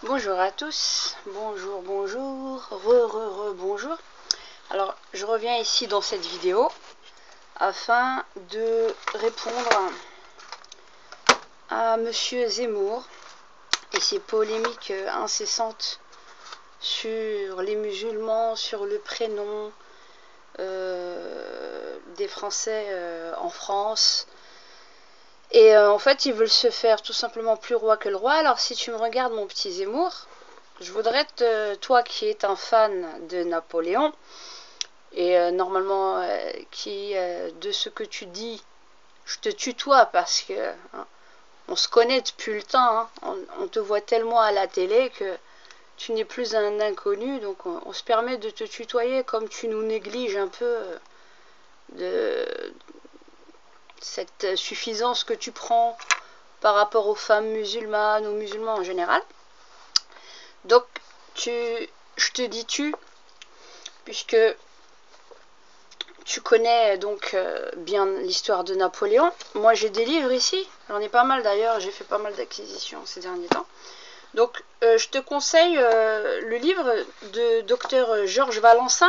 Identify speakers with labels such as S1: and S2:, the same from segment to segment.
S1: Bonjour à tous, bonjour, bonjour. Alors, je reviens ici dans cette vidéo afin de répondre à Monsieur Zemmour et ses polémiques incessantes sur les musulmans, sur le prénom des Français en France. Et en fait, ils veulent se faire tout simplement plus roi que le roi. Alors, si tu me regardes, mon petit Zemmour, je voudrais, toi qui es un fan de Napoléon, et normalement, de ce que tu dis, je te tutoie parce que on se connaît depuis le temps. On te voit tellement à la télé que tu n'es plus un inconnu. Donc, on se permet de te tutoyer comme tu nous négliges un peu de cette suffisance que tu prends par rapport aux femmes musulmanes, aux musulmans en général. Donc, je te dis puisque tu connais donc bien l'histoire de Napoléon. Moi, j'ai des livres ici, j'en ai pas mal d'ailleurs, j'ai fait pas mal d'acquisitions ces derniers temps. Donc, je te conseille le livre de docteur Georges Valençay,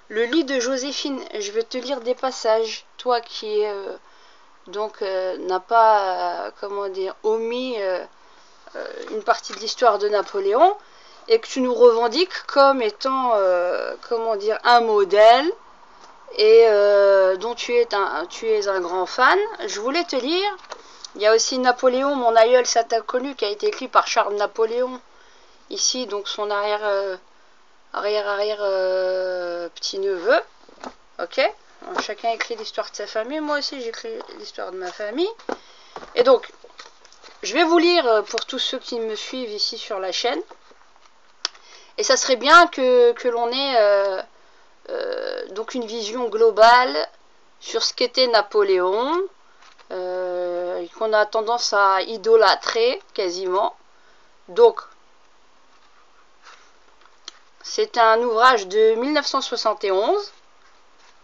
S1: Le lit de Joséphine. Je vais te lire des passages, toi qui n'a pas, comment dire, omis une partie de l'histoire de Napoléon, et que tu nous revendiques comme étant, comment dire, un modèle, et dont tu es un grand fan. Je voulais te lire. Il y a aussi Napoléon, mon aïeul, ça t'a connu, qui a été écrit par Charles Napoléon, ici, donc son arrière petit-neveu. Ok, chacun écrit l'histoire de sa famille. Moi aussi, j'écris l'histoire de ma famille. Et donc, je vais vous lire pour tous ceux qui me suivent ici sur la chaîne. Et ça serait bien que l'on ait donc une vision globale sur ce qu'était Napoléon, qu'on a tendance à idolâtrer quasiment. Donc, c'est un ouvrage de 1971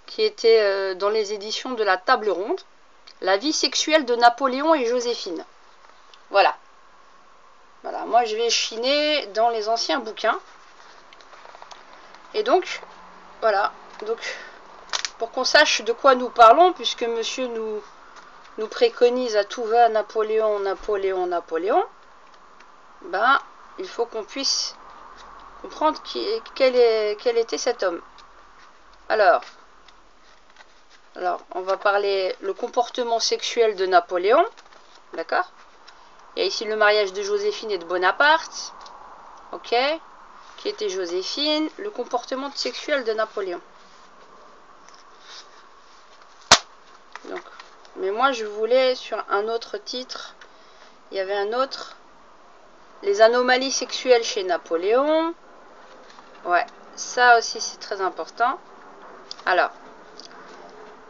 S1: qui était dans les éditions de la Table Ronde, La vie sexuelle de Napoléon et Joséphine. Voilà. Voilà, moi je vais chiner dans les anciens bouquins. Et donc, voilà. Donc, pour qu'on sache de quoi nous parlons, puisque monsieur nous préconise à tout va Napoléon, Napoléon, Napoléon, ben, il faut qu'on puisse comprendre quel était cet homme. Alors, on va parler le comportement sexuel de Napoléon, d'accord? Il y a ici le mariage de Joséphine et de Bonaparte, ok? Qui était Joséphine, le comportement sexuel de Napoléon. Donc, mais moi je voulais sur un autre titre, il y avait un autre, les anomalies sexuelles chez Napoléon. Ouais, ça aussi c'est très important. Alors,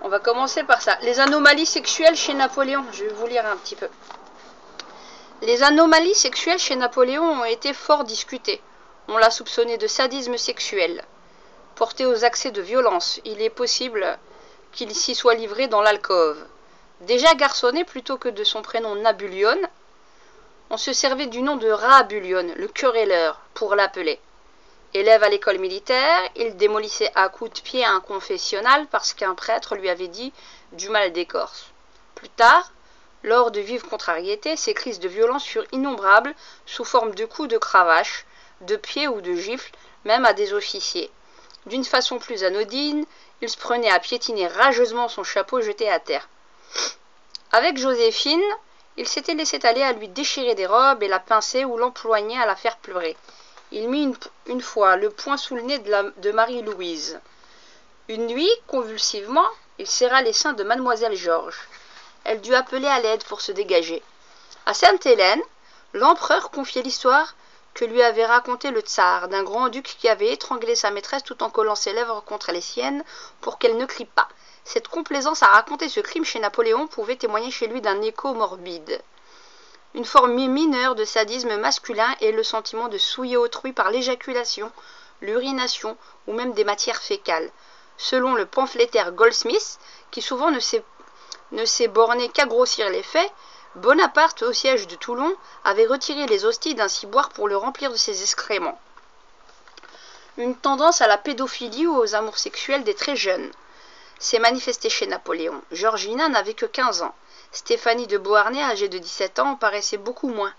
S1: on va commencer par ça. Les anomalies sexuelles chez Napoléon, je vais vous lire un petit peu. Les anomalies sexuelles chez Napoléon ont été fort discutées. On l'a soupçonné de sadisme sexuel, porté aux accès de violence. Il est possible qu'il s'y soit livré dans l'alcôve. Déjà garçonné plutôt que de son prénom Nabulion, on se servait du nom de Rabulion, le querelleur, pour l'appeler. Élève à l'école militaire, il démolissait à coups de pied un confessionnal parce qu'un prêtre lui avait dit du mal des Corses. Plus tard, lors de vives contrariétés, ces crises de violence furent innombrables sous forme de coups de cravache, de pieds ou de gifles, même à des officiers. D'une façon plus anodine, il se prenait à piétiner rageusement son chapeau jeté à terre. Avec Joséphine, il s'était laissé aller à lui déchirer des robes et la pincer ou l'empoigner à la faire pleurer. Il mit une fois le poing sous le nez de Marie-Louise. Une nuit, convulsivement, il serra les seins de mademoiselle Georges. Elle dut appeler à l'aide pour se dégager. À Sainte-Hélène, l'empereur confiait l'histoire que lui avait raconté le tsar d'un grand-duc qui avait étranglé sa maîtresse tout en collant ses lèvres contre les siennes pour qu'elle ne crie pas. Cette complaisance à raconter ce crime chez Napoléon pouvait témoigner chez lui d'un écho morbide. Une forme mineure de sadisme masculin est le sentiment de souiller autrui par l'éjaculation, l'urination ou même des matières fécales. Selon le pamphlétaire Goldsmith, qui souvent ne s'est borné qu'à grossir les faits, Bonaparte, au siège de Toulon, avait retiré les hosties d'un ciboire pour le remplir de ses excréments. Une tendance à la pédophilie ou aux amours sexuels des très jeunes s'est manifestée chez Napoléon. Georgina n'avait que 15 ans. Stéphanie de Beauharnais, âgée de 17 ans, en paraissait beaucoup moins.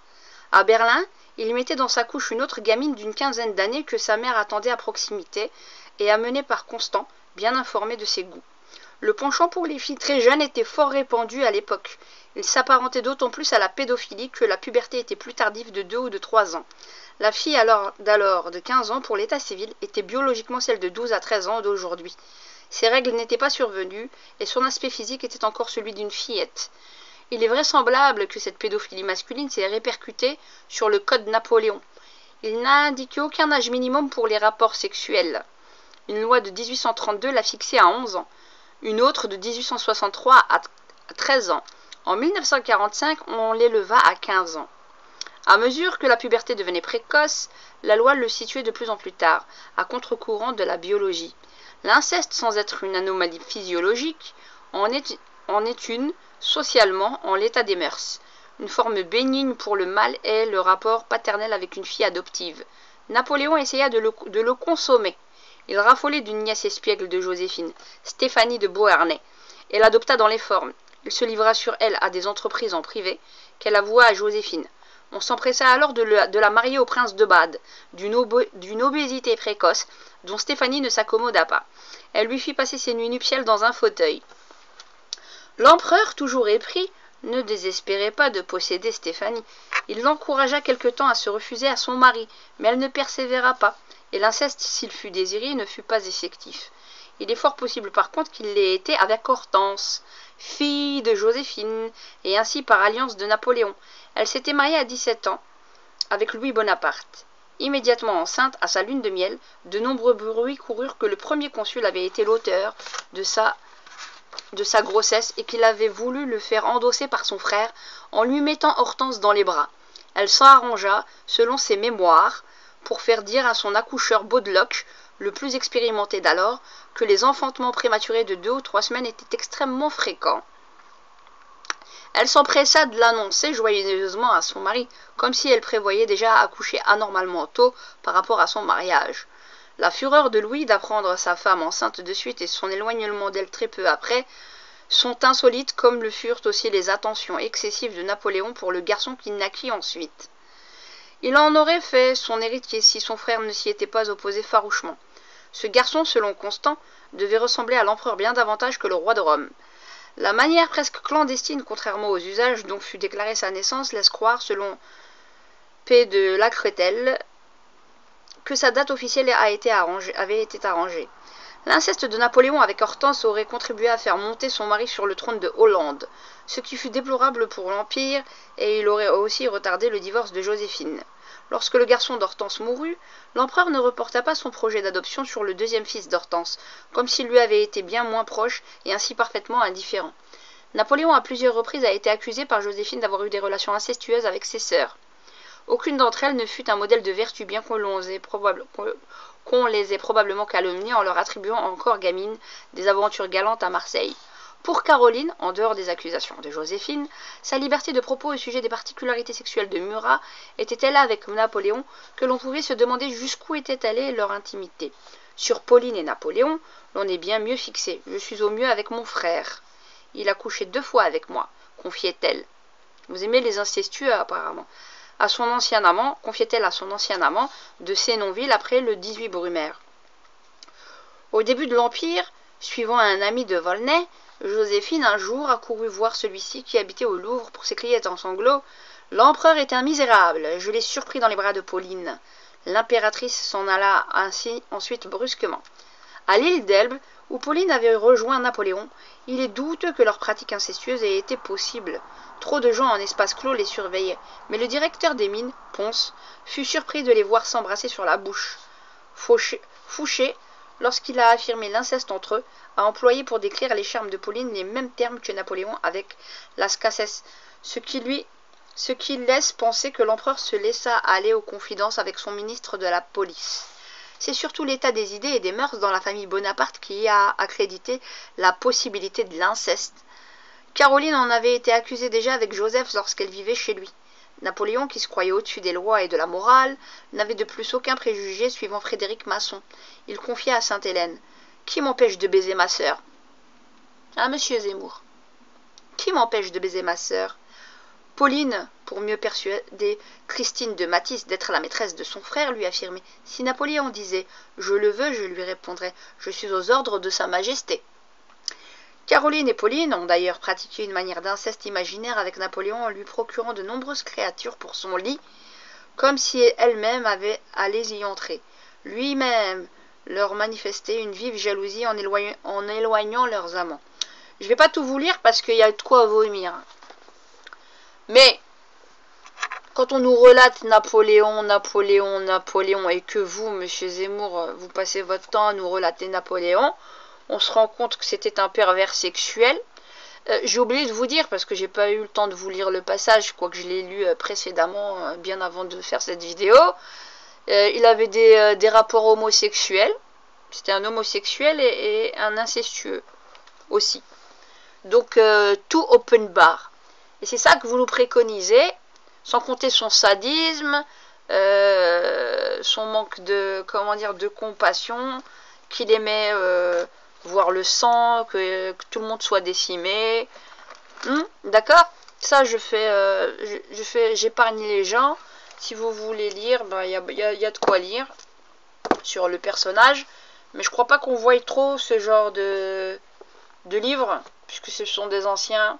S1: À Berlin, il mettait dans sa couche une autre gamine d'une quinzaine d'années que sa mère attendait à proximité et amenée par Constant, bien informé de ses goûts. Le penchant pour les filles très jeunes était fort répandu à l'époque. Il s'apparentait d'autant plus à la pédophilie que la puberté était plus tardive de 2 ou de 3 ans. La fille d'alors de 15 ans pour l'état civil était biologiquement celle de 12 à 13 ans d'aujourd'hui. Ses règles n'étaient pas survenues et son aspect physique était encore celui d'une fillette. Il est vraisemblable que cette pédophilie masculine s'est répercutée sur le code Napoléon. Il n'a indiqué aucun âge minimum pour les rapports sexuels. Une loi de 1832 l'a fixé à 11 ans, une autre de 1863 à 13 ans. En 1945, on l'éleva à 15 ans. À mesure que la puberté devenait précoce, la loi le situait de plus en plus tard, à contre-courant de la biologie. L'inceste, sans être une anomalie physiologique, en est une, socialement, en l'état des mœurs. Une forme bénigne pour le mâle est le rapport paternel avec une fille adoptive. Napoléon essaya de le consommer. Il raffolait d'une nièce espiègle de Joséphine, Stéphanie de Beauharnais, et l'adopta dans les formes. Il se livra sur elle à des entreprises en privé, qu'elle avoua à Joséphine. On s'empressa alors de la marier au prince de Bade, d'une obésité précoce, dont Stéphanie ne s'accommoda pas. Elle lui fit passer ses nuits nuptiales dans un fauteuil. L'empereur, toujours épris, ne désespérait pas de posséder Stéphanie. Il l'encouragea quelque temps à se refuser à son mari, mais elle ne persévéra pas, et l'inceste, s'il fut désiré, ne fut pas effectif. Il est fort possible par contre qu'il l'ait été avec Hortense, fille de Joséphine, et ainsi par alliance de Napoléon. Elle s'était mariée à 17 ans avec Louis Bonaparte. Immédiatement enceinte, à sa lune de miel, de nombreux bruits coururent que le premier consul avait été l'auteur de sa grossesse et qu'il avait voulu le faire endosser par son frère en lui mettant Hortense dans les bras. Elle s'arrangea, selon ses mémoires, pour faire dire à son accoucheur Baudeloc, le plus expérimenté d'alors, que les enfantements prématurés de 2 ou 3 semaines étaient extrêmement fréquents. Elle s'empressa de l'annoncer joyeusement à son mari, comme si elle prévoyait déjà accoucher anormalement tôt par rapport à son mariage. La fureur de Louis d'apprendre sa femme enceinte de suite et son éloignement d'elle très peu après sont insolites comme le furent aussi les attentions excessives de Napoléon pour le garçon qui naquit ensuite. Il en aurait fait son héritier si son frère ne s'y était pas opposé farouchement. Ce garçon, selon Constant, devait ressembler à l'empereur bien davantage que le roi de Rome. La manière presque clandestine, contrairement aux usages dont fut déclarée sa naissance, laisse croire, selon P. de Lacretelle, que sa date officielle avait été arrangée. L'inceste de Napoléon avec Hortense aurait contribué à faire monter son mari sur le trône de Hollande, ce qui fut déplorable pour l'Empire, et il aurait aussi retardé le divorce de Joséphine. Lorsque le garçon d'Hortense mourut, l'empereur ne reporta pas son projet d'adoption sur le deuxième fils d'Hortense, comme s'il lui avait été bien moins proche et ainsi parfaitement indifférent. Napoléon à plusieurs reprises a été accusé par Joséphine d'avoir eu des relations incestueuses avec ses sœurs. Aucune d'entre elles ne fut un modèle de vertu, bien qu'on les ait probablement calomniées en leur attribuant encore gamine des aventures galantes à Marseille. Pour Caroline, en dehors des accusations de Joséphine, sa liberté de propos au sujet des particularités sexuelles de Murat était telle avec Napoléon que l'on pouvait se demander jusqu'où était allée leur intimité. Sur Pauline et Napoléon, l'on est bien mieux fixé. Je suis au mieux avec mon frère. Il a couché 2 fois avec moi, confiait-elle. Vous aimez les incestueux apparemment. À son ancien amant, confiait-elle à son ancien amant de Sénonville après le 18 Brumaire. Au début de l'Empire, suivant un ami de Volney, Joséphine un jour accourut voir celui-ci qui habitait au Louvre pour s'écrier en sanglots « L'empereur est un misérable, je l'ai surpris dans les bras de Pauline. » L'impératrice s'en alla ainsi ensuite brusquement. À l'île d'Elbe, où Pauline avait rejoint Napoléon, il est douteux que leur pratique incestueuse ait été possible. Trop de gens en espace clos les surveillaient, mais le directeur des mines, Ponce, fut surpris de les voir s'embrasser sur la bouche. Fouché, lorsqu'il a affirmé l'inceste entre eux, a employé pour décrire les charmes de Pauline les mêmes termes que Napoléon avec Las Cases, ce qui laisse penser que l'empereur se laissa aller aux confidences avec son ministre de la police. C'est surtout l'état des idées et des mœurs dans la famille Bonaparte qui a accrédité la possibilité de l'inceste, Caroline en avait été accusée déjà avec Joseph lorsqu'elle vivait chez lui. Napoléon, qui se croyait au-dessus des lois et de la morale, n'avait de plus aucun préjugé suivant Frédéric Masson. Il confia à Sainte-Hélène: « Qui m'empêche de baiser ma sœur ?» Ah, monsieur Zemmour. Qui m'empêche de baiser ma sœur? Pauline, pour mieux persuader Christine de Matisse d'être la maîtresse de son frère, lui affirmait: « Si Napoléon disait « je le veux », je lui répondrais « je suis aux ordres de sa majesté ». Caroline et Pauline ont d'ailleurs pratiqué une manière d'inceste imaginaire avec Napoléon en lui procurant de nombreuses créatures pour son lit, comme si elle-même avait allé y entrer. Lui-même leur manifestait une vive jalousie en éloignant leurs amants. Je ne vais pas tout vous lire parce qu'il y a de quoi vomir. Mais quand on nous relate Napoléon, et que vous, monsieur Zemmour, vous passez votre temps à nous relater Napoléon, on se rend compte que c'était un pervers sexuel. J'ai oublié de vous dire, parce que j'ai pas eu le temps de vous lire le passage, quoique je l'ai lu précédemment, bien avant de faire cette vidéo. Il avait des rapports homosexuels. C'était un homosexuel et un incestueux aussi. Donc tout open bar. Et c'est ça que vous nous préconisez, sans compter son sadisme, son manque de, de compassion, qu'il aimait voir le sang, que tout le monde soit décimé. D'accord? Ça, j'épargne les gens. Si vous voulez lire, il y a de quoi lire sur le personnage. Mais je crois pas qu'on voie trop ce genre de livres, puisque ce sont des anciens.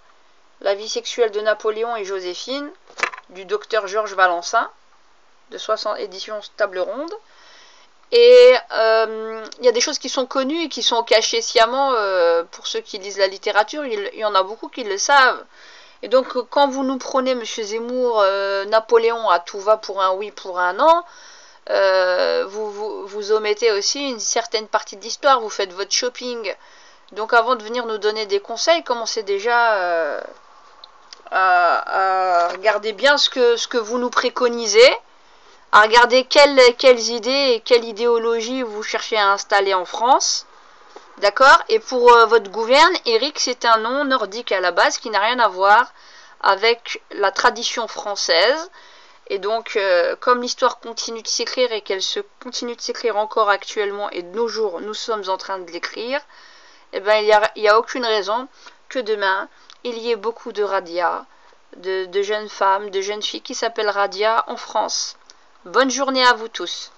S1: La vie sexuelle de Napoléon et Joséphine, du docteur Georges Valencin, de 60 éditions Table Ronde. Et il y a des choses qui sont connues et qui sont cachées sciemment pour ceux qui lisent la littérature. Il y en a beaucoup qui le savent. Et donc, quand vous nous prenez, monsieur Zemmour, Napoléon à tout va pour un oui, pour un non, vous omettez aussi une certaine partie de l'histoire. Vous faites votre shopping. Donc, avant de venir nous donner des conseils, commencez déjà à regarder bien ce que vous nous préconisez, à regarder quelles idées et quelle idéologie vous cherchez à installer en France. D'accord? Et pour votre gouverne, Éric, c'est un nom nordique à la base qui n'a rien à voir avec la tradition française. Et donc, comme l'histoire continue de s'écrire et qu'elle se continue de s'écrire encore actuellement, et de nos jours, nous sommes en train de l'écrire, eh ben, il n'y a aucune raison que demain, il y ait beaucoup de Radia, de jeunes femmes, de jeunes filles qui s'appellent Radia en France. Bonne journée à vous tous.